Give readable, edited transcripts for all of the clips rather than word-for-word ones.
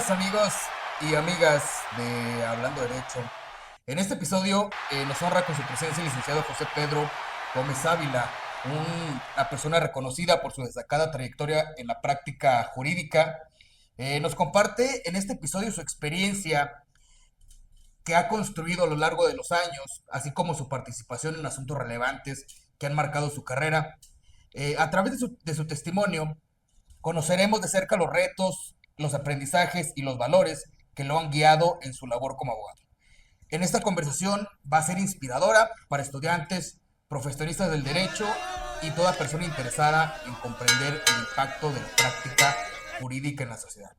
días, amigos y amigas de Hablando Derecho. En este episodio nos honra con su presencia el licenciado José Pedro Gómez Ávila, una persona reconocida por su destacada trayectoria en la práctica jurídica. Nos comparte en este episodio su experiencia que ha construido a lo largo de los años, así como su participación en asuntos relevantes que han marcado su carrera. A través de su testimonio, conoceremos de cerca los retos, los aprendizajes y los valores que lo han guiado en su labor como abogado. En esta conversación va a ser inspiradora para estudiantes, profesionistas del derecho y toda persona interesada en comprender el impacto de la práctica jurídica en la sociedad.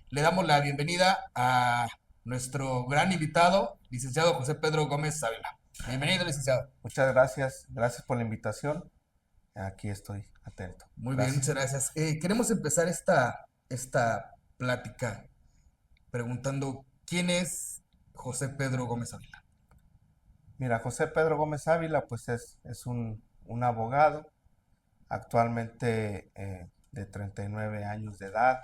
Le damos la bienvenida a nuestro gran invitado, licenciado José Pedro Gómez Ávila. Bienvenido, licenciado. Muchas gracias, gracias por la invitación. Aquí estoy atento. Muy bien, muchas Gracias. gracias. Queremos empezar esta plática preguntando quién es José Pedro Gómez Ávila. Mira, José Pedro Gómez Ávila, pues es un abogado, actualmente de 39 años de edad.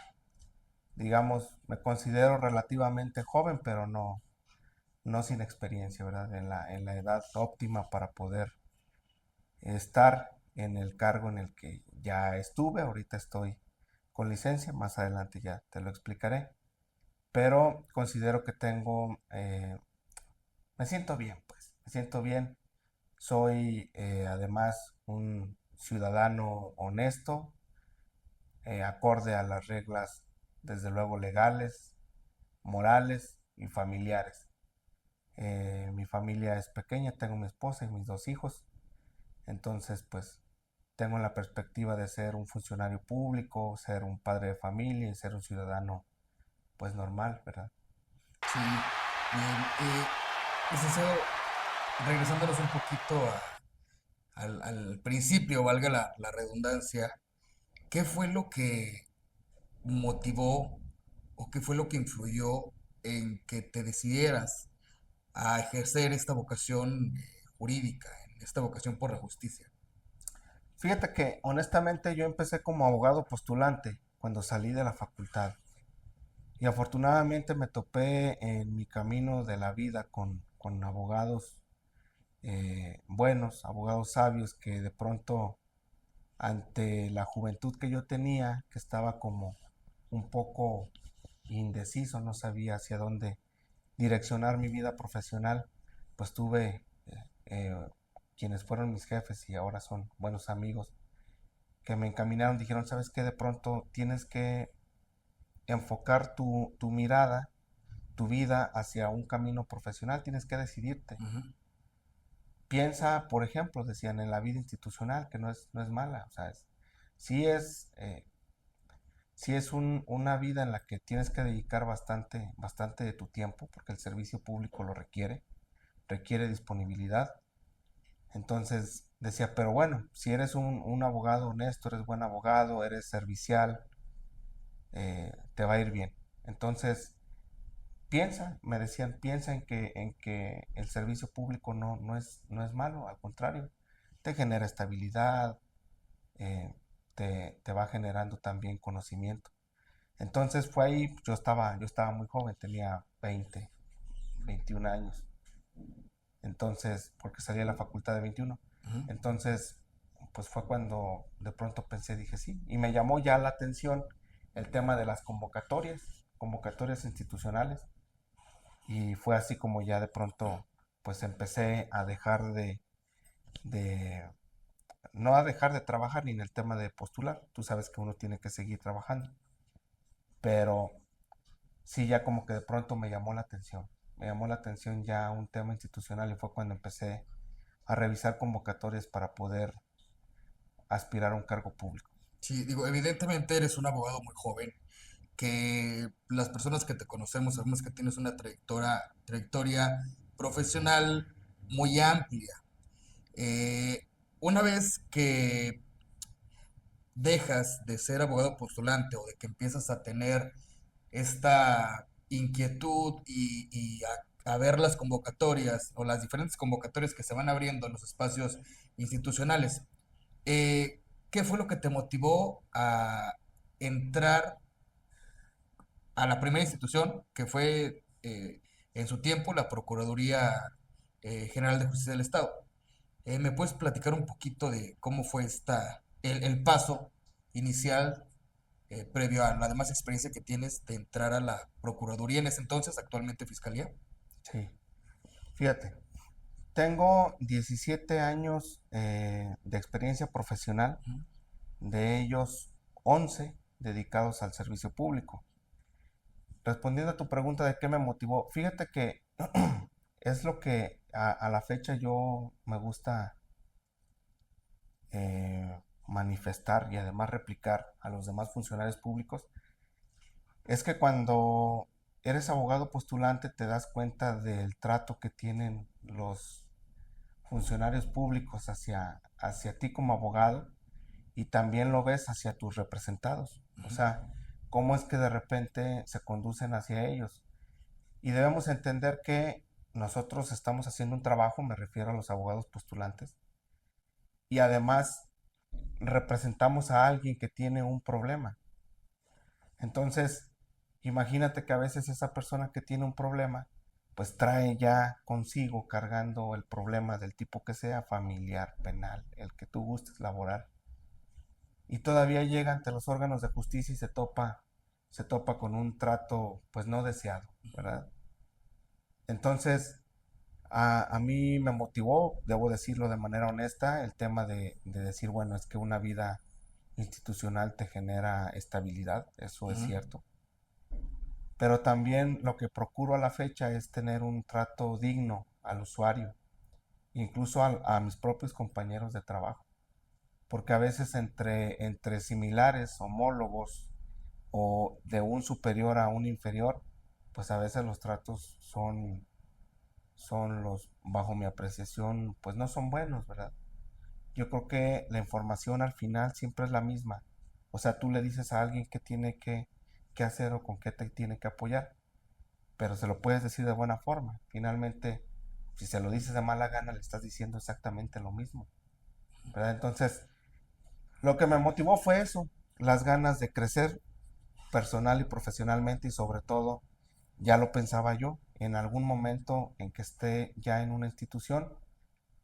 Digamos, me considero relativamente joven, pero no sin experiencia, ¿verdad? En la edad óptima para poder estar en el cargo en el que ya estuve. Ahorita estoy con licencia, más adelante ya te lo explicaré. Pero considero que me siento bien, pues, me siento bien. Soy además un ciudadano honesto, acorde a las reglas, desde luego legales, morales y familiares. Mi familia es pequeña, tengo mi esposa y mis dos hijos, entonces pues tengo la perspectiva de ser un funcionario público, ser un padre de familia y ser un ciudadano pues normal, ¿verdad? Sí, bien. Licenciado, regresándonos un poquito al principio, valga la redundancia, ¿qué fue lo que motivó o qué fue lo que influyó en que te decidieras a ejercer esta vocación jurídica, esta vocación por la justicia? Fíjate que honestamente yo empecé como abogado postulante cuando salí de la facultad y afortunadamente me topé en mi camino de la vida con abogados buenos, abogados sabios que de pronto ante la juventud que yo tenía, que estaba como un poco indeciso, no sabía hacia dónde direccionar mi vida profesional, pues tuve eh, quienes fueron mis jefes y ahora son buenos amigos que me encaminaron, dijeron, ¿sabes qué? De pronto tienes que enfocar tu mirada, tu vida hacia un camino profesional, tienes que decidirte. Ujú. Piensa, por ejemplo, decían en la vida institucional, que no es mala, o sea, sí es, sí es una vida en la que tienes que dedicar bastante de tu tiempo, porque el servicio público lo requiere disponibilidad. Entonces decía, pero bueno, si eres un abogado honesto, eres buen abogado, eres servicial, te va a ir bien. Entonces, me decían, piensa en que el servicio público no es malo, al contrario, te genera estabilidad, eh, te va generando también conocimiento. Entonces fue ahí, yo estaba muy joven, tenía 20, 21 años. Entonces, porque salí de la facultad de 21. Ujú. Entonces, pues fue cuando de pronto pensé, dije sí, y me llamó ya la atención el tema de las convocatorias institucionales, y fue así como ya de pronto, pues empecé a dejar de no a dejar de trabajar ni en el tema de postular, tú sabes que uno tiene que seguir trabajando, pero sí ya como que de pronto me llamó la atención ya un tema institucional y fue cuando empecé a revisar convocatorias para poder aspirar a un cargo público. Sí, digo, evidentemente eres un abogado muy joven, que las personas que te conocemos sabemos que tienes una trayectoria profesional muy amplia. Eh, una vez que dejas de ser abogado postulante o de que empiezas a tener esta inquietud y a ver las convocatorias o las diferentes convocatorias que se van abriendo en los espacios institucionales, ¿qué fue lo que te motivó a entrar a la primera institución, que fue en su tiempo la Procuraduría General de Justicia del Estado. ¿Me puedes platicar un poquito de cómo fue el paso inicial previo a la demás experiencia que tienes de entrar a la Procuraduría en ese entonces, actualmente Fiscalía? Sí, fíjate, tengo 17 años de experiencia profesional, Ujú. de ellos 11 dedicados al servicio público. Respondiendo a tu pregunta de qué me motivó, fíjate que es lo que a la fecha yo me gusta manifestar y además replicar a los demás funcionarios públicos, es que cuando eres abogado postulante te das cuenta del trato que tienen los funcionarios públicos hacia ti como abogado y también lo ves hacia tus representados. O sea, cómo es que de repente se conducen hacia ellos. Y debemos entender que nosotros estamos haciendo un trabajo, me refiero a los abogados postulantes, y además representamos a alguien que tiene un problema. Entonces, imagínate que a veces esa persona que tiene un problema, pues trae ya consigo cargando el problema del tipo que sea, familiar, penal, el que tú gustes, laboral. Y todavía llega ante los órganos de justicia y se topa con un trato pues no deseado, ¿verdad? Entonces, a mí me motivó, debo decirlo de manera honesta, el tema de decir, bueno, es que una vida institucional te genera estabilidad, eso es Ujú. cierto. Pero también lo que procuro a la fecha es tener un trato digno al usuario, incluso a mis propios compañeros de trabajo. Porque a veces entre similares, homólogos o de un superior a un inferior, pues a veces los tratos bajo mi apreciación, pues no son buenos, ¿verdad? Yo creo que la información al final siempre es la misma. O sea, tú le dices a alguien qué tiene que hacer o con qué te tiene que apoyar, pero se lo puedes decir de buena forma. Finalmente, si se lo dices de mala gana, le estás diciendo exactamente lo mismo, ¿verdad? Entonces, lo que me motivó fue eso, las ganas de crecer personal y profesionalmente y sobre todo, ya lo pensaba yo, en algún momento en que esté ya en una institución,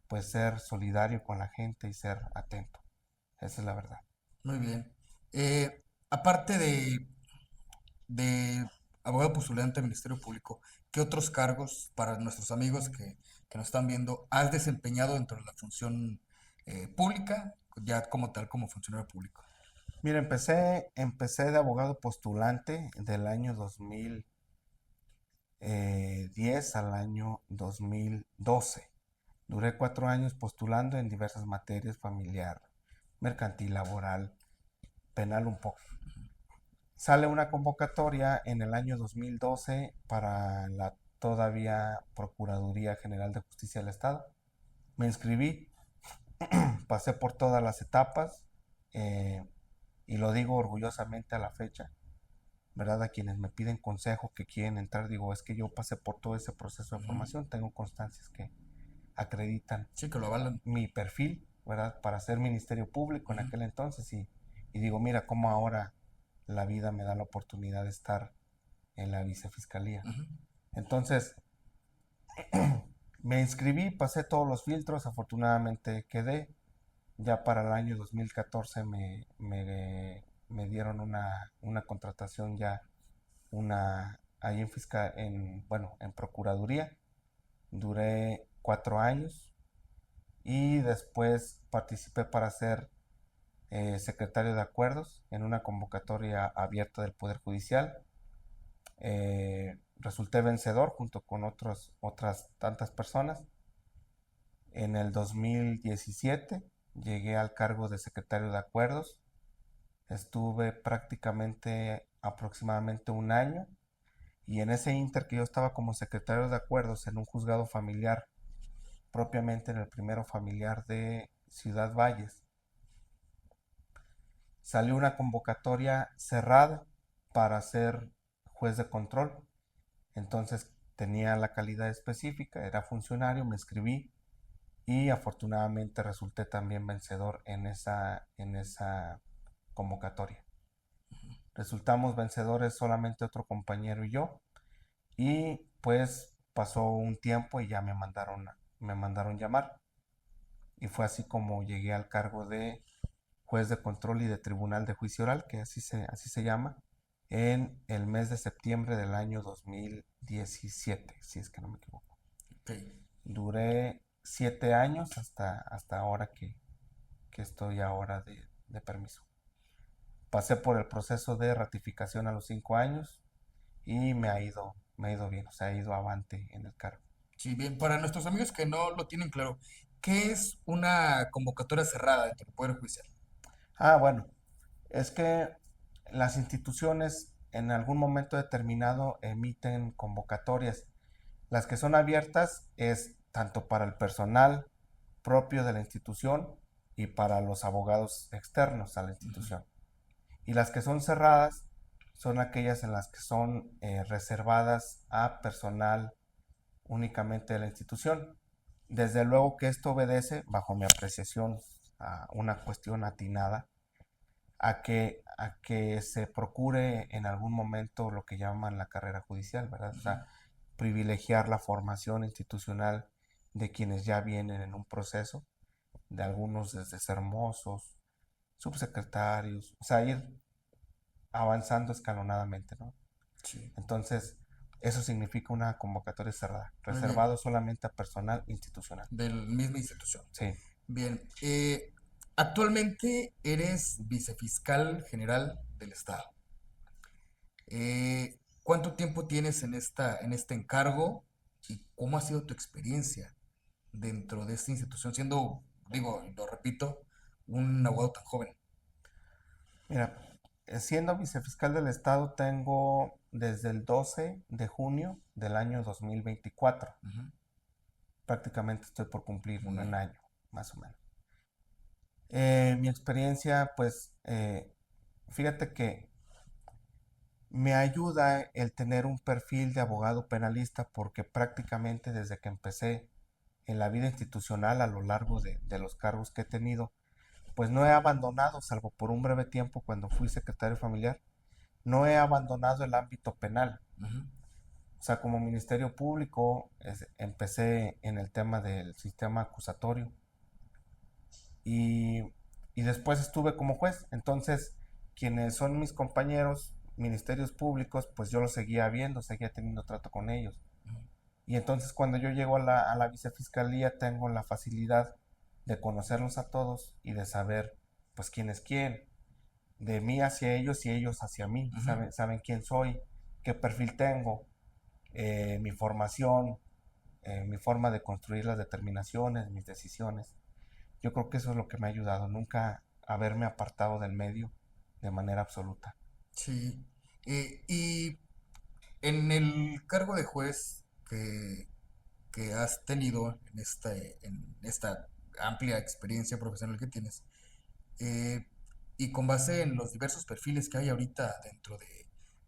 pues ser solidario con la gente y ser atento. Esa es la verdad. Muy bien. Aparte de abogado postulante al Ministerio Público, ¿qué otros cargos para nuestros amigos que nos están viendo has desempeñado dentro de la función pública, ya como tal, como funcionario público? Mira, empecé de abogado postulante del año 2010 al año 2012. Duré 4 años postulando en diversas materias, familiar, mercantil, laboral, penal un poco. Sale una convocatoria en el año 2012 para la todavía Procuraduría General de Justicia del Estado. Me inscribí, pasé por todas las etapas eh, y lo digo orgullosamente a la fecha, ¿verdad? A quienes me piden consejo que quieren entrar, digo, es que yo pasé por todo ese proceso de Ujú. formación, tengo constancias que acreditan Sí, que lo avalan. mi perfil, ¿verdad? Para ser ministerio público en Ujú, aquel entonces y digo, mira cómo ahora la vida me da la oportunidad de estar en la vicefiscalía. ujú, Entonces, me inscribí, pasé todos los filtros, afortunadamente quedé. Ya para el año 2014 me dieron una contratación ya, ahí bueno, en Procuraduría. Duré 4 años y después participé para ser secretario de acuerdos en una convocatoria abierta del Poder Judicial. Resulté vencedor junto con otras tantas personas. En el 2017 llegué al cargo de secretario de acuerdos. Estuve prácticamente aproximadamente un año y en ese inter que yo estaba como secretario de acuerdos en un juzgado familiar, propiamente en el primero familiar de Ciudad Valles, salió una convocatoria cerrada para ser juez de control. Entonces tenía la calidad específica, era funcionario, me inscribí y afortunadamente resulté también vencedor en esa convocatoria. Resultamos vencedores solamente otro compañero y yo. Y pues pasó un tiempo y ya me mandaron llamar. Y fue así como llegué al cargo de juez de control y de tribunal de juicio oral, que así se llama, en el mes de septiembre del año 2017, si es que no me equivoco. Ok. Duré 7 años hasta ahora que estoy ahora de permiso. Pasé por el proceso de ratificación a los 5 años y me ha ido bien, o sea, ha ido avante en el cargo. Sí, bien, para nuestros amigos que no lo tienen claro, ¿qué es una convocatoria cerrada dentro del Poder Judicial? Ah, bueno, es que las instituciones en algún momento determinado emiten convocatorias. Las que son abiertas es tanto para el personal propio de la institución y para los abogados externos a la Ujú. institución. Y las que son cerradas son aquellas en las que son reservadas a personal únicamente de la institución. Desde luego que esto obedece, bajo mi apreciación, a una cuestión atinada, a que se procure en algún momento lo que llaman la carrera judicial, ¿verdad? O Ujú. sea, privilegiar la formación institucional de quienes ya vienen en un proceso, de algunos desde ser mozos, subsecretarios, o sea, ir avanzando escalonadamente, ¿no? Sí, Entonces, eso significa una convocatoria cerrada, muy bien, reservado solamente a personal institucional. de la misma institución. Sí, Bien, actualmente eres vicefiscal general del Estado. ¿Cuánto tiempo tienes en este encargo y cómo ha sido tu experiencia dentro de esta institución, siendo, digo, y lo repito, un abogado tan joven? mira, siendo vicefiscal del Estado tengo desde el 12 de junio del año 2024. Ujú. Prácticamente estoy por cumplir Un un año. año, más o menos. Mi experiencia, pues, fíjate que me ayuda el tener un perfil de abogado penalista porque prácticamente desde que empecé en la vida institucional a lo largo de los cargos que he tenido, pues no he abandonado, salvo por un breve tiempo cuando fui secretario familiar, no he abandonado el ámbito penal. Ujú. O sea, como Ministerio Público empecé en el tema del sistema acusatorio y, y después estuve como juez. Entonces, quienes son mis compañeros, ministerios públicos, pues yo los seguía viendo, seguía teniendo trato con ellos. Y entonces cuando yo llego a la vicefiscalía tengo la facilidad de conocerlos a todos y de saber pues quién es quién, de mí hacia ellos y ellos hacia mí, Ujú. saben quién soy, qué perfil tengo, mi formación, mi forma de construir las determinaciones, mis decisiones. Yo creo que eso es lo que me ha ayudado, nunca haberme apartado del medio de manera absoluta. Sí. Y en el cargo de juez que has tenido en esta amplia experiencia profesional que tienes, eh, y con base en los diversos perfiles que hay ahorita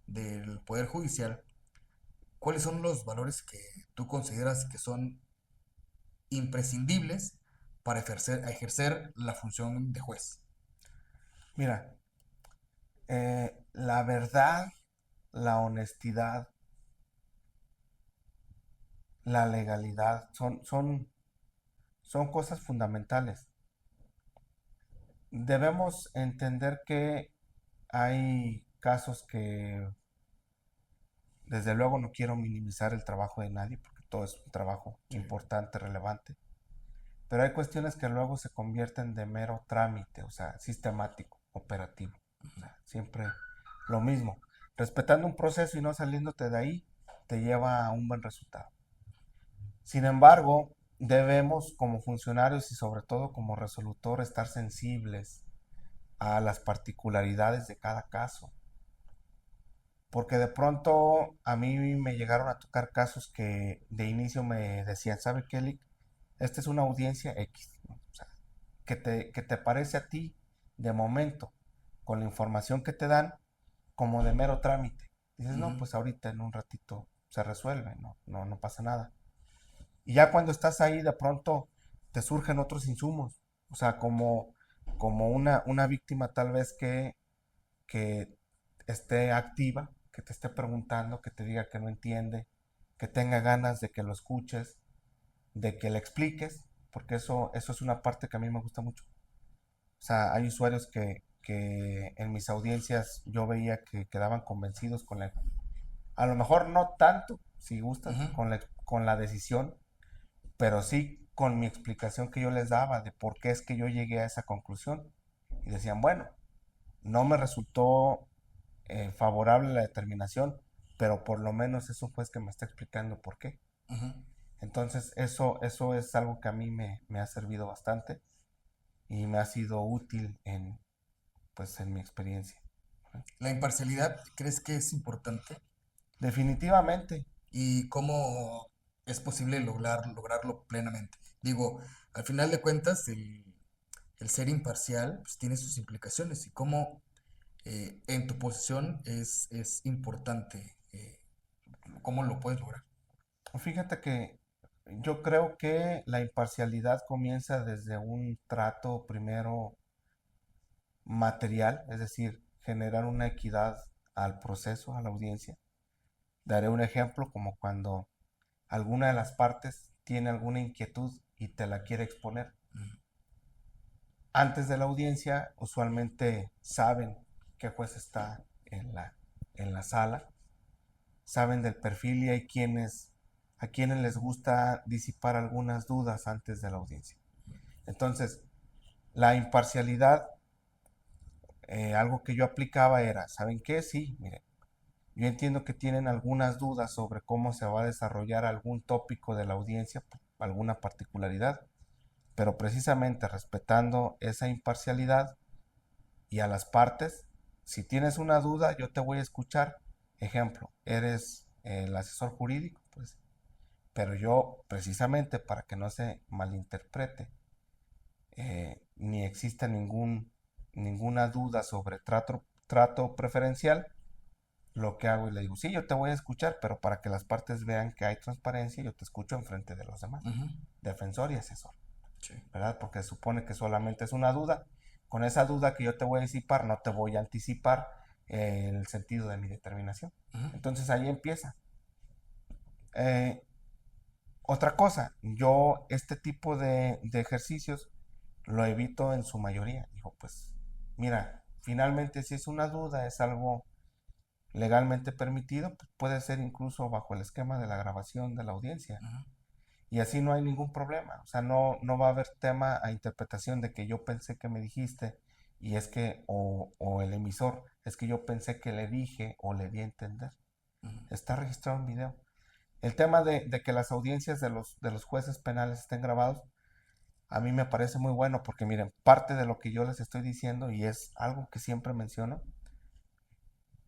del Poder Judicial, ¿cuáles son los valores que tú consideras que son imprescindibles para ejercer la función de juez? Mira, la verdad, la honestidad, la legalidad son cosas fundamentales. Debemos entender que hay casos que, desde luego, no quiero minimizar el trabajo de nadie, porque todo es un trabajo Sí. importante, relevante, pero hay cuestiones que luego se convierten de mero trámite, o sea, sistemático, operativo. O sea, siempre lo mismo. Respetando un proceso y no saliéndote de ahí, te lleva a un buen resultado. Sin embargo, debemos como funcionarios y sobre todo como resolutor estar sensibles a las particularidades de cada caso. Porque de pronto a mí me llegaron a tocar casos que de inicio me decían, ¿sabe qué, Lick? Esta es una audiencia X, ¿no? O sea, que te parece a ti de momento, con la información que te dan, como de mero trámite. Dices, Ujú. no, pues ahorita en un ratito se resuelve, no pasa nada. Y ya cuando estás ahí, de pronto te surgen otros insumos. O sea, como una víctima tal vez que esté activa, que te esté preguntando, que te diga que no entiende, que tenga ganas de que lo escuches, de que le expliques, porque eso es una parte que a mí me gusta mucho. O sea, hay usuarios que en mis audiencias yo veía que quedaban convencidos con la, a lo mejor no tanto, si gustas, Ujú, con la decisión, pero sí con mi explicación que yo les daba de por qué es que yo llegué a esa conclusión. Y decían, bueno, no me resultó favorable la determinación, pero por lo menos es un juez que me está explicando por qué. ujú. Entonces eso es algo que a mí me ha servido bastante y me ha sido útil pues, en mi experiencia. La imparcialidad, ¿crees que es importante? Definitivamente. ¿Y cómo es posible lograrlo plenamente? Digo, al final de cuentas, el ser imparcial pues, tiene sus implicaciones y cómo en tu posición es importante, cómo lo puedes lograr. Fíjate que yo creo que la imparcialidad comienza desde un trato primero material, es decir, generar una equidad al proceso, a la audiencia. Daré un ejemplo como cuando alguna de las partes tiene alguna inquietud y te la quiere exponer. Ujú, Antes de la audiencia, usualmente saben qué juez está en la sala, saben del perfil y hay a quienes les gusta disipar algunas dudas antes de la audiencia. Entonces, la imparcialidad, algo que yo aplicaba era, ¿saben qué? Sí, miren, yo entiendo que tienen algunas dudas sobre cómo se va a desarrollar algún tópico de la audiencia, alguna particularidad, pero precisamente respetando esa imparcialidad y a las partes, si tienes una duda, yo te voy a escuchar. Ejemplo, eres el asesor jurídico, pues, pero yo precisamente para que no se malinterprete, ni exista ninguna duda sobre trato preferencial, lo que hago y le digo, sí, yo te voy a escuchar, pero para que las partes vean que hay transparencia, yo te escucho enfrente de los demás, ujú, defensor y asesor, sí, ¿verdad? Porque se supone que solamente es una duda. Con esa duda que yo te voy a disipar, no te voy a anticipar el sentido de mi determinación. ujú, Entonces ahí empieza. Eh, Otra cosa, yo este tipo de ejercicios lo evito en su mayoría. Digo, pues, mira, finalmente si es una duda, es algo legalmente permitido, pues puede ser incluso bajo el esquema de la grabación de la audiencia. ujú, Y así no hay ningún problema. O sea, no va a haber tema a interpretación de que yo pensé que me dijiste y es que, o el emisor, es que yo pensé que le dije o le di a entender. ujú. Está registrado en video. El tema de que las audiencias de los jueces penales estén grabados, a mí me parece muy bueno porque miren, parte de lo que yo les estoy diciendo y es algo que siempre menciono,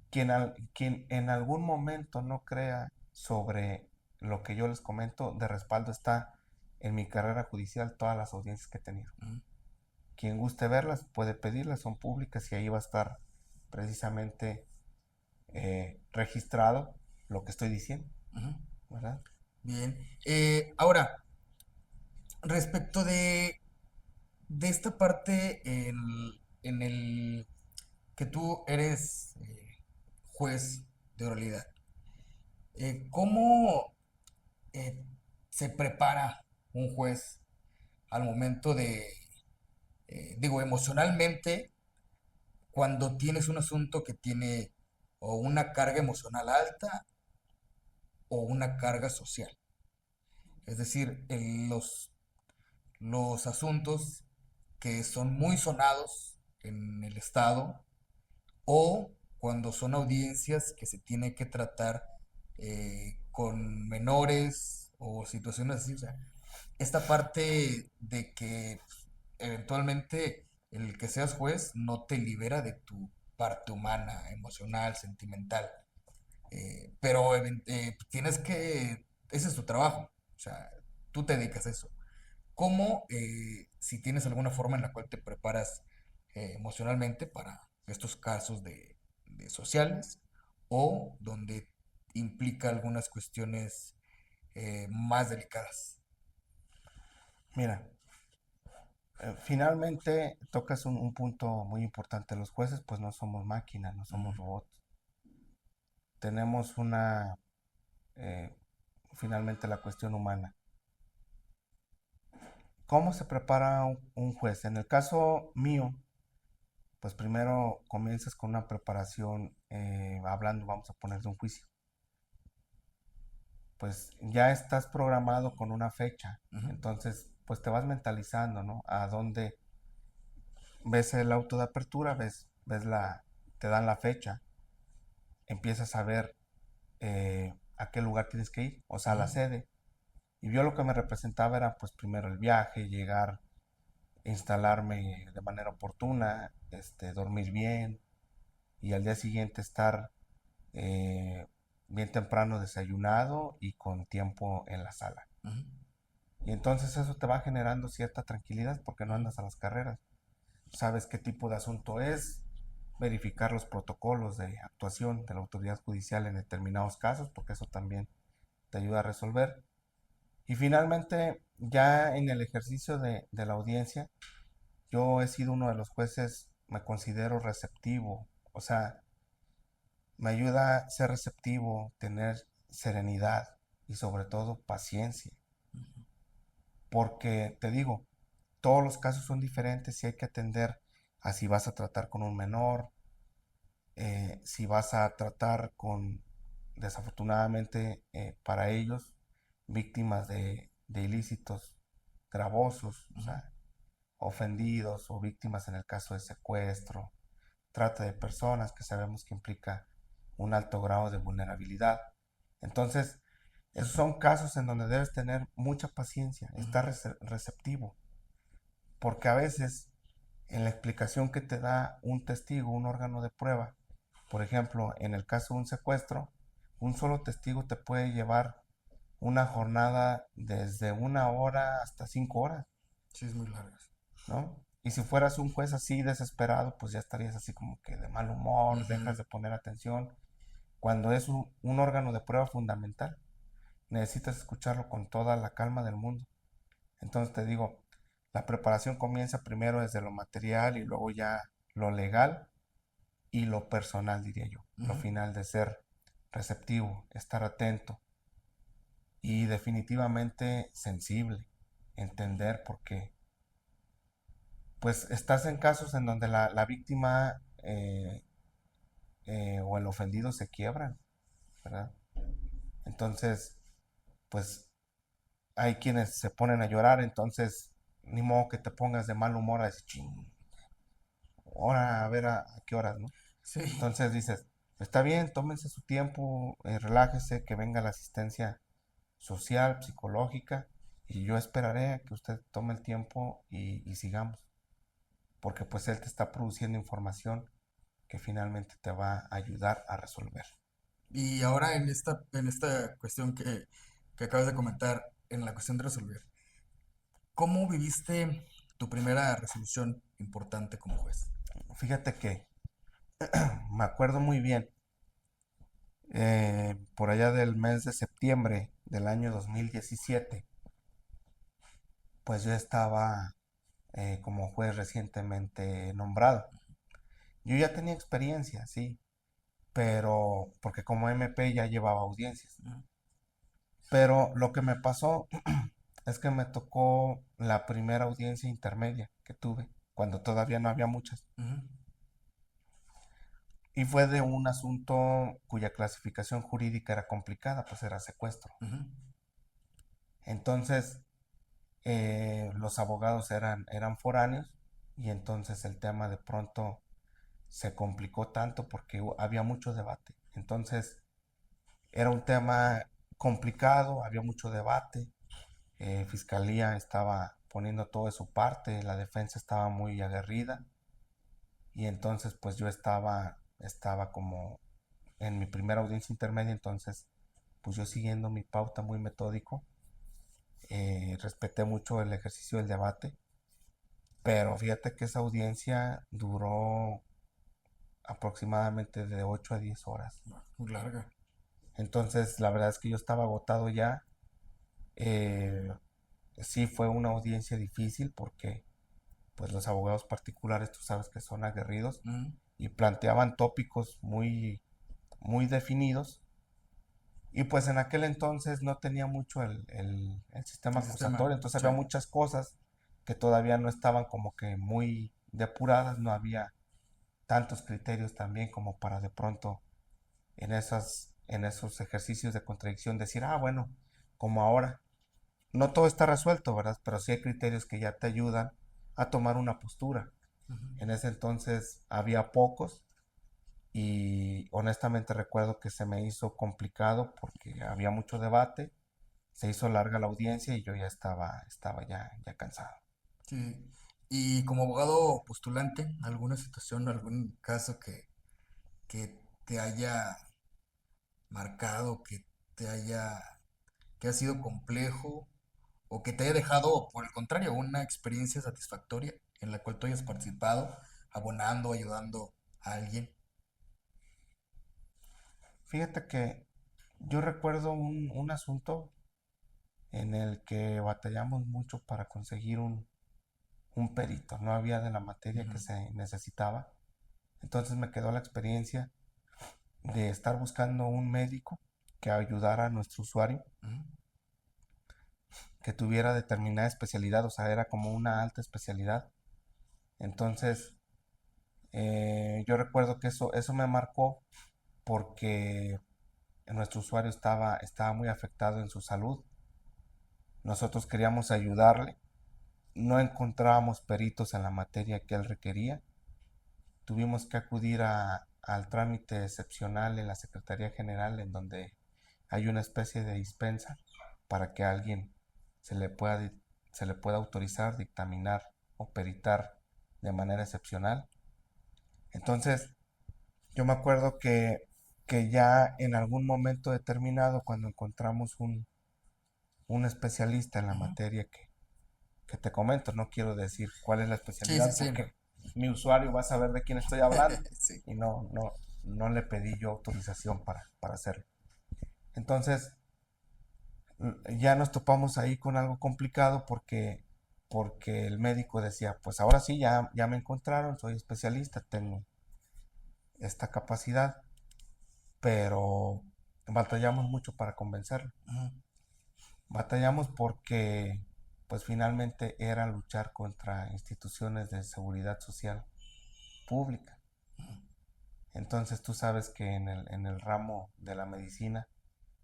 quien en algún momento no crea sobre lo que yo les comento, de respaldo está en mi carrera judicial todas las audiencias que he tenido. Ujú, Quien guste verlas puede pedirlas, son públicas y ahí va a estar precisamente registrado lo que estoy diciendo, ujú. ¿verdad? Bien. Ahora, respecto de esta parte en el que tú eres juez de oralidad, ¿cómo eh, se prepara un juez al momento digo, emocionalmente, cuando tienes un asunto que tiene o una carga emocional alta o una carga social? Es decir, los asuntos que son muy sonados en el Estado o cuando son audiencias que se tiene que tratar con menores o situaciones así. O sea, esta parte de que eventualmente el que seas juez no te libera de tu parte humana, emocional, sentimental. Pero tienes que, ese es tu trabajo, o sea, tú te dedicas a eso. ¿Cómo, si tienes alguna forma en la cual te preparas emocionalmente para estos casos de sociales o donde implica algunas cuestiones más delicadas? Mira, finalmente tocas un punto muy importante. Los jueces pues no somos máquinas, no somos Ujú, robots. tenemos eh, finalmente la cuestión humana. ¿Cómo se prepara un juez? En el caso mío, pues primero comienzas con una preparación, hablando, vamos a poner, de un juicio. Pues ya estás programado con una fecha, Ujú, entonces pues te vas mentalizando, ¿no? A dónde ves el auto de apertura, te dan la fecha, empiezas a ver a qué lugar tienes que ir, o sea, a ujú, la sede. Y yo lo que me representaba era pues primero el viaje, llegar, instalarme de manera oportuna, dormir bien y al día siguiente estar eh, bien temprano desayunado y con tiempo en la sala. ujú, Y entonces eso te va generando cierta tranquilidad porque no ujú, andas a las carreras. Sabes qué tipo de asunto es, verificar los protocolos de actuación de la autoridad judicial en determinados casos, porque eso también te ayuda a resolver. Y finalmente, ya en el ejercicio de la audiencia, yo he sido uno de los jueces, me considero receptivo, o sea, me ayuda a ser receptivo, tener serenidad y sobre todo paciencia, porque te digo, todos los casos son diferentes y hay que atender a si vas a tratar con un menor, si vas a tratar con, desafortunadamente para ellos, víctimas de ilícitos gravosos, o ujú, sea, ofendidos o víctimas en el caso de secuestro, trata de personas que sabemos que implica un alto grado de vulnerabilidad. Entonces, esos son casos en donde debes tener mucha paciencia, ujú, estar receptivo, porque a veces en la explicación que te da un testigo, un órgano de prueba, por ejemplo, en el caso de un secuestro, un solo testigo te puede llevar una jornada desde 1 hora hasta 5 horas, sí, es muy largas. ¿no? Y si fueras un juez así desesperado, pues ya estarías así como que de mal humor, Ujú, dejas de poner atención, cuando es un órgano de prueba fundamental. Necesitas escucharlo con toda la calma del mundo. Entonces te digo, la preparación comienza primero desde lo material y luego ya lo legal y lo personal, diría yo. Lo ujú, final de ser receptivo, estar atento y definitivamente sensible, entender porque pues estás en casos en donde la víctima o el ofendido se quiebran, ¿verdad? Entonces, pues hay quienes se ponen a llorar, entonces ni modo que te pongas de mal humor a decir, ching, ahora a ver a qué horas, ¿no? sí. Entonces dices, está bien, tómense su tiempo, relájese, que venga la asistencia social, psicológica, y yo esperaré a que usted tome el tiempo y sigamos, porque pues él te está produciendo información que finalmente te va a ayudar a resolver. Y ahora en esta cuestión que acabas de comentar, en la cuestión de resolver, ¿cómo viviste tu primera resolución importante como juez? Fíjate que me acuerdo muy bien, por allá del mes de septiembre del año 2017, pues yo estaba como juez recientemente nombrado. Yo ya tenía experiencia, sí, pero porque como MP ya llevaba audiencias. Ujú, Pero lo que me pasó es que me tocó la primera audiencia intermedia que tuve, cuando todavía no había muchas. ujú, Y fue de un asunto cuya clasificación jurídica era complicada, pues era secuestro. ujú, Entonces, los abogados eran foráneos y entonces el tema de pronto se complicó tanto porque había mucho debate. Entonces, era un tema complicado, había mucho debate. Fiscalía estaba poniendo todo de su parte, la defensa estaba muy aguerrida y entonces pues yo estaba como en mi primera audiencia intermedia, entonces pues yo siguiendo mi pauta muy metódico, respeté mucho el ejercicio del debate, pero fíjate que esa audiencia duró aproximadamente de 8 a 10 horas. muy larga. Entonces la verdad es que yo estaba agotado ya. Eh, sí fue una audiencia difícil porque pues los abogados particulares tú sabes que son aguerridos Ujú, y planteaban tópicos muy muy definidos. Y pues en aquel entonces no tenía mucho el sistema El sistema, acusatorio, entonces sí. había muchas cosas que todavía no estaban como que muy depuradas, no había tantos criterios también como para de pronto en esos ejercicios de contradicción decir, ah, bueno, como ahora, no todo está resuelto, ¿verdad? Pero sí hay criterios que ya te ayudan a tomar una postura. Ujú. En ese entonces había pocos y honestamente recuerdo que se me hizo complicado porque había mucho debate, se hizo larga la audiencia y yo ya estaba ya cansado. Sí. Y como abogado postulante, ¿alguna situación, algún caso que te haya marcado, que ha sido complejo o que te haya dejado, por el contrario, una experiencia satisfactoria en la cual tú hayas participado, abonando, ayudando a alguien? Fíjate que yo recuerdo un asunto en el que batallamos mucho para conseguir un perito, no había de la materia Ujú, que se necesitaba. Entonces me quedó la experiencia de estar buscando un médico que ayudara a nuestro usuario, ujú, que tuviera determinada especialidad, o sea, era como una alta especialidad. Entonces, yo recuerdo que eso me marcó porque nuestro usuario estaba muy afectado en su salud. Nosotros queríamos ayudarle, no encontrábamos peritos en la materia que él requería. Tuvimos que acudir al trámite excepcional en la Secretaría General, en donde hay una especie de dispensa para que a alguien se le pueda, se le pueda autorizar, dictaminar o peritar de manera excepcional. Entonces, yo me acuerdo que ya en algún momento determinado, cuando encontramos un especialista en la ujú. materia que te comento, no quiero decir cuál es la Sí, sí, especialidad sí, no. porque mi usuario va a saber de quién estoy hablando Sí. y no le pedí yo autorización para hacerlo. Entonces, ya nos topamos ahí con algo complicado porque el médico decía, pues ahora sí, ya me encontraron, soy especialista, tengo esta capacidad, pero batallamos mucho para convencerlo. Ujú, Batallamos porque pues finalmente era luchar contra instituciones de seguridad social pública. Entonces tú sabes que en el ramo de la medicina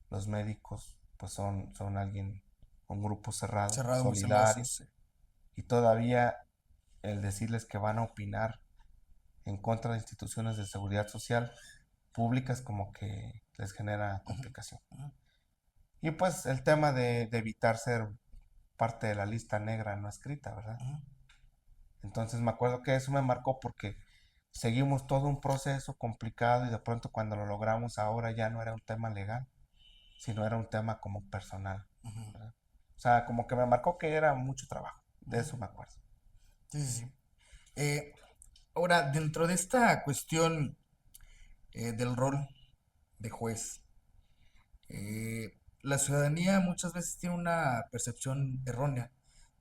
los médicos pues son alguien, un grupo cerrado, cerrado, muy celoso, solidario, sí. y todavía el decirles que van a opinar en contra de instituciones de seguridad social públicas como que les genera Ujú, complicación. ujú, Y pues el tema de evitar ser parte de la lista negra no escrita, ¿verdad? ujú, Entonces me acuerdo que eso me marcó porque seguimos todo un proceso complicado y de pronto cuando lo logramos ahora ya no era un tema legal, sino era un tema como personal, ujú, ¿verdad? O sea, como que me marcó que era mucho trabajo, de ujú. eso me acuerdo. Sí, sí, sí. Eh, Ahora, dentro de esta cuestión del rol de juez, la ciudadanía muchas veces tiene una percepción errónea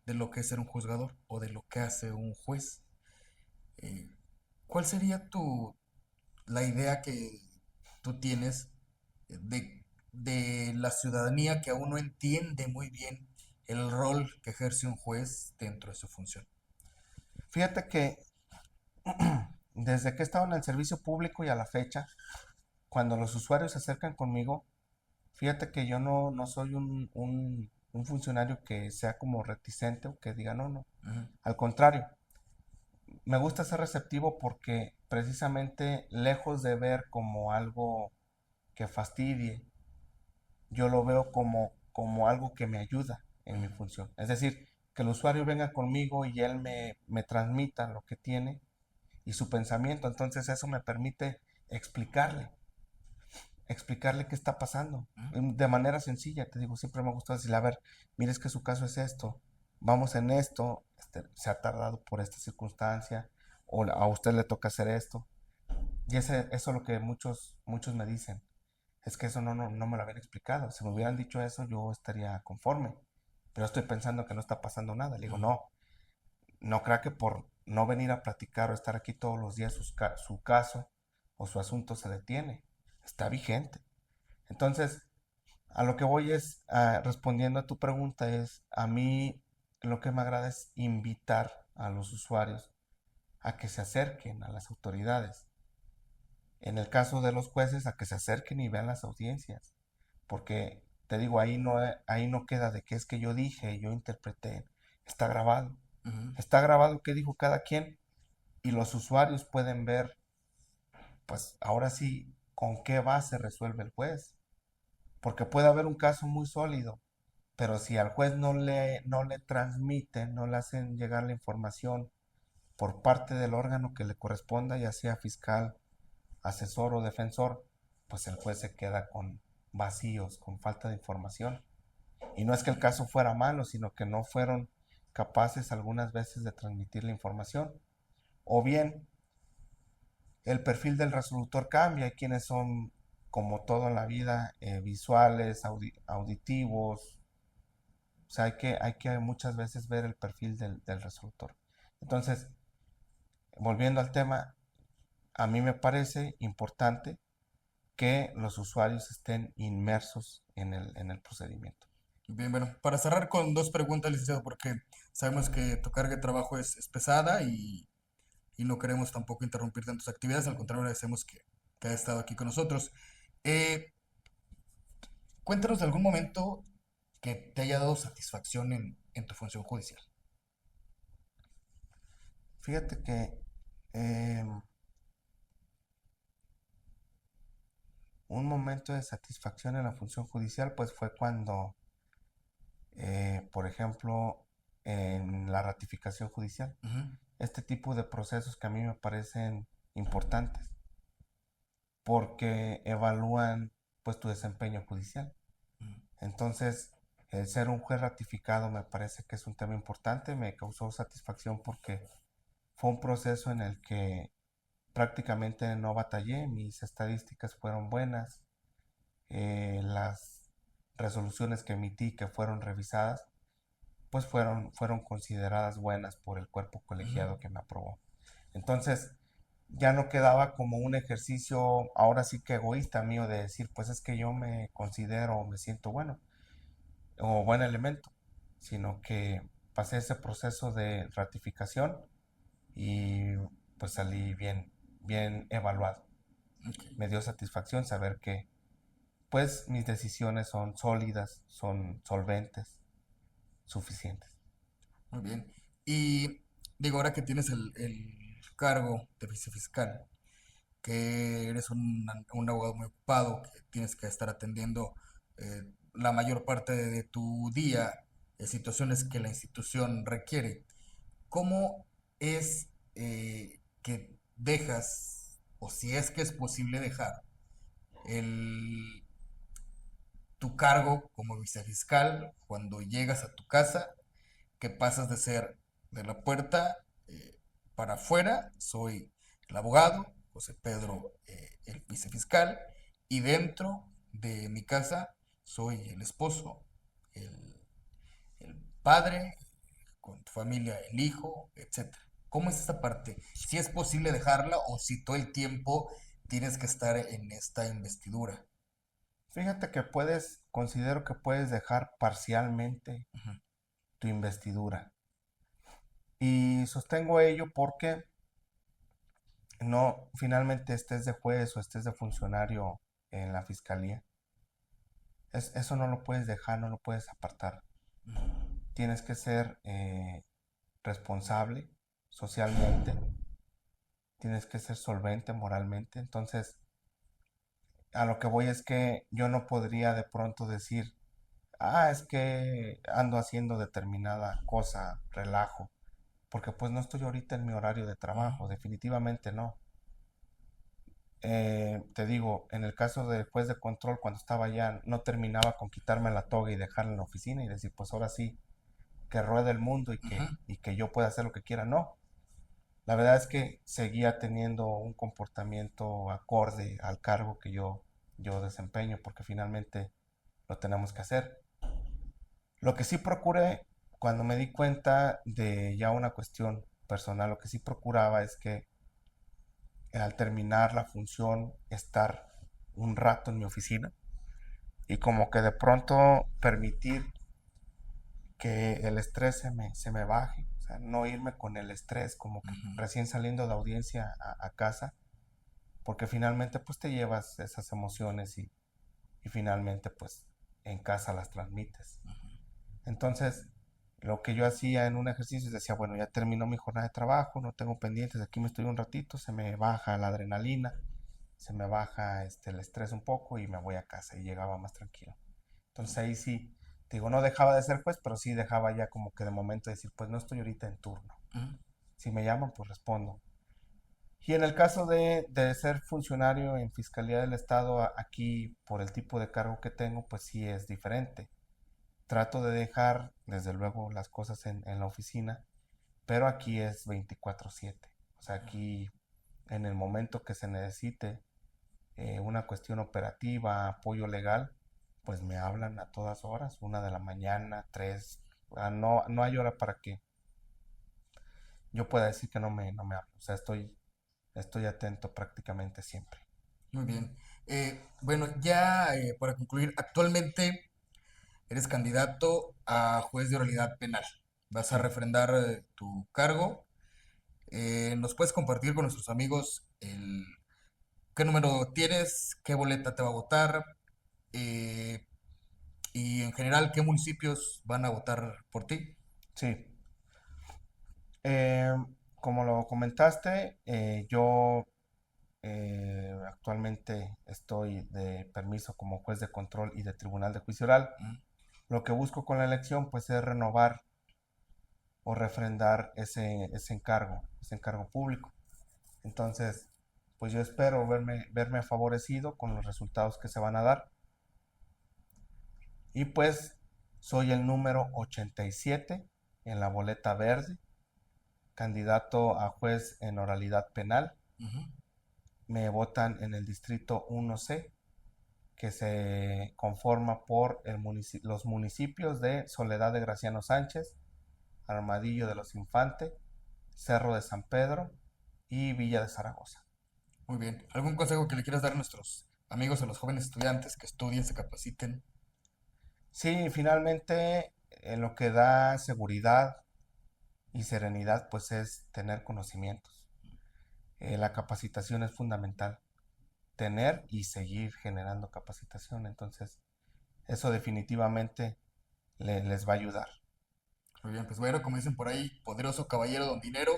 de lo que es ser un juzgador o de lo que hace un juez. Eh, ¿Cuál sería la idea que tú tienes de la ciudadanía que aún no entiende muy bien el rol que ejerce un juez dentro de su función? Fíjate que desde que he estado en el servicio público y a la fecha, cuando los usuarios se acercan conmigo, fíjate que yo no soy un funcionario que sea como reticente o que diga no, no. Ujú, Al contrario, me gusta ser receptivo porque precisamente lejos de ver como algo que fastidie, yo lo veo como algo que me ayuda en mi ujú, función. Es decir, que el usuario venga conmigo y él me transmita lo que tiene y su pensamiento. Entonces eso me permite explicarle, explicarle qué está pasando. ujú, De manera sencilla, te digo, siempre me gusta decirle, a ver, mire, es que su caso es esto, vamos en esto, se ha tardado por esta circunstancia, o a usted le toca hacer esto. Y eso es lo que muchos me dicen. Es que eso no me lo habían explicado. Si me hubieran dicho eso, yo estaría conforme. Pero estoy pensando que no está pasando nada. Le digo, ujú, no crea que por no venir a platicar o estar aquí todos los días su caso o su asunto se detiene. está vigente. Entonces, a lo que voy es, respondiendo a tu pregunta, es a mí lo que me agrada es invitar a los usuarios a que se acerquen a las autoridades. En el caso de los jueces, a que se acerquen y vean las audiencias. Porque te digo, ahí no queda de que es que yo dije, yo interpreté. Está grabado. Ujú. Está grabado qué dijo cada quien y los usuarios pueden ver, pues ahora sí, con qué base resuelve el juez. Porque puede haber un caso muy sólido, pero si al juez no le transmiten, no le hacen llegar la información por parte del órgano que le corresponda, ya sea fiscal, asesor o defensor, pues el juez se queda con vacíos, con falta de información. Y no es que el caso fuera malo, sino que no fueron capaces algunas veces de transmitir la información. O bien, el perfil del resolutor cambia. Hay quienes son, como todo en la vida, visuales, auditivos. O sea, hay que muchas veces ver el perfil del resolutor. Entonces, volviendo al tema, a mí me parece importante que los usuarios estén inmersos en el procedimiento. Bien, bueno, para cerrar con dos preguntas, licenciado, porque sabemos que tu carga de trabajo es pesada y no queremos tampoco interrumpir tantas actividades, al contrario, agradecemos que haya estado aquí con nosotros. Eh, Cuéntanos de algún momento que te haya dado satisfacción en tu función judicial. Fíjate que eh, un momento de satisfacción en la función judicial pues fue cuando, por ejemplo, en la ratificación judicial, Ujú, este tipo de procesos que a mí me parecen importantes porque evalúan pues tu desempeño judicial. ujú, Entonces, el ser un juez ratificado me parece que es un tema importante, me causó satisfacción porque fue un proceso en el que prácticamente no batallé, mis estadísticas fueron buenas, las resoluciones que emití que fueron revisadas, pues fueron consideradas buenas por el cuerpo ujú. colegiado que me aprobó. Entonces, ya no quedaba como un ejercicio, ahora sí que egoísta mío, de decir, pues es que yo me considero, me siento bueno o buen elemento, sino que pasé ese proceso de ratificación y pues salí bien evaluado. Ok, Me dio satisfacción saber que pues mis decisiones son sólidas, son solventes, suficientes. muy bien. Y digo, ahora que tienes el cargo de vicefiscal, que eres un abogado muy ocupado, que tienes que estar atendiendo la mayor parte de tu día, situaciones que la institución requiere. ¿Cómo es que dejas, o si es que es posible dejar, el, tu cargo como vicefiscal cuando llegas a tu casa, que pasas de ser de la puerta para afuera, soy el abogado, José Pedro, el vicefiscal, y dentro de mi casa soy el esposo, el, el padre, con tu familia, el hijo, etcétera? ¿Cómo es esta parte? Si es posible dejarla o si todo el tiempo tienes que estar en esta investidura. Fíjate que considero que puedes dejar parcialmente Ujú, tu investidura. Y sostengo ello porque no, finalmente estés de juez o estés de funcionario en la fiscalía. Eso no lo puedes dejar, no lo puedes apartar. ujú, Tienes que ser responsable socialmente, tienes que ser solvente moralmente. Entonces, a lo que voy es que yo no podría de pronto decir, es que ando haciendo determinada cosa, relajo, porque pues no estoy ahorita en mi horario de ujú, trabajo, definitivamente no. Te digo, en el caso del juez de control, cuando estaba allá, no terminaba con quitarme la toga y dejarla en la oficina y decir, pues ahora sí, que ruede el mundo ujú. y que yo pueda hacer lo que quiera. No, la verdad es que seguía teniendo un comportamiento acorde al cargo que yo desempeño, porque finalmente lo tenemos que hacer. Lo que sí procuré, cuando me di cuenta de ya una cuestión personal, lo que sí procuraba es que al terminar la función, estar un rato en mi oficina y como que de pronto permitir que el estrés se me baje, o sea, no irme con el estrés como que Ujú. recién saliendo de audiencia a casa, porque finalmente pues te llevas esas emociones y finalmente pues en casa las transmites. Entonces, lo que yo hacía en un ejercicio es decía, bueno, ya terminó mi jornada de trabajo, no tengo pendientes, aquí me estoy un ratito, se me baja la adrenalina, se me baja el estrés un poco y me voy a casa y llegaba más tranquilo. Entonces ahí sí, te digo, no dejaba de ser juez, pero sí dejaba ya como que de momento decir, pues no estoy ahorita en turno. Ujú. Si me llaman, pues respondo. Y en el caso de ser funcionario en Fiscalía del Estado, aquí por el tipo de cargo que tengo, pues sí es diferente. Trato de dejar, desde luego, las cosas en la oficina, pero aquí es 24/7. O sea, aquí en el momento que se necesite una cuestión operativa, apoyo legal, pues me hablan a todas horas, 1 de la mañana, 3, no, no hay hora para que yo pueda decir que no me hablan. O sea, estoy atento prácticamente siempre. Muy bien. Bueno, ya para concluir, actualmente eres candidato a juez de oralidad penal. Vas a Sí, refrendar tu cargo. ¿Nos puedes compartir con nuestros amigos qué número tienes, qué boleta te va a votar eh, y en general qué municipios van a votar por ti? sí. Eh, Como lo comentaste, yo actualmente estoy de permiso como juez de control y de tribunal de juicio oral. Mm. Lo que busco con la elección pues es renovar o refrendar ese encargo público. Entonces, pues yo espero verme favorecido con los resultados que se van a dar. Y pues soy el número 87 en la boleta verde, candidato a juez en oralidad penal. Ujú. Me votan en el distrito 1C, que se conforma por los municipios de Soledad de Graciano Sánchez, Armadillo de los Infantes, Cerro de San Pedro y Villa de Zaragoza. Muy bien. ¿Algún consejo que le quieras dar a nuestros amigos, a los jóvenes estudiantes que estudien, se capaciten? Sí, finalmente lo que da seguridad y serenidad pues es tener conocimientos. La capacitación es fundamental, tener y seguir generando capacitación. Entonces, eso definitivamente les va a ayudar. Muy bien, pues bueno, como dicen por ahí, poderoso caballero don dinero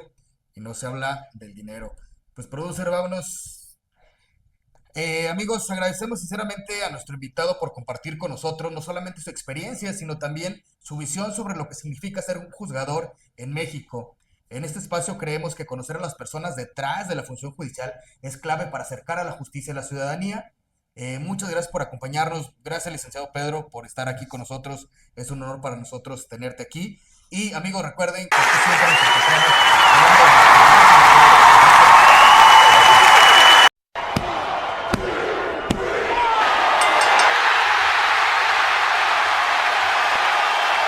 y no se habla del dinero. Pues producer, vámonos. Amigos, agradecemos sinceramente a nuestro invitado por compartir con nosotros no solamente su experiencia, sino también su visión sobre lo que significa ser un juzgador en México. En este espacio creemos que conocer a las personas detrás de la función judicial es clave para acercar a la justicia a la ciudadanía. Muchas gracias por acompañarnos. Gracias, licenciado Pedro, por estar aquí con Gracias. nosotros. Es un honor para nosotros tenerte aquí. Y amigos, recuerden que aquí siempre nos encontramos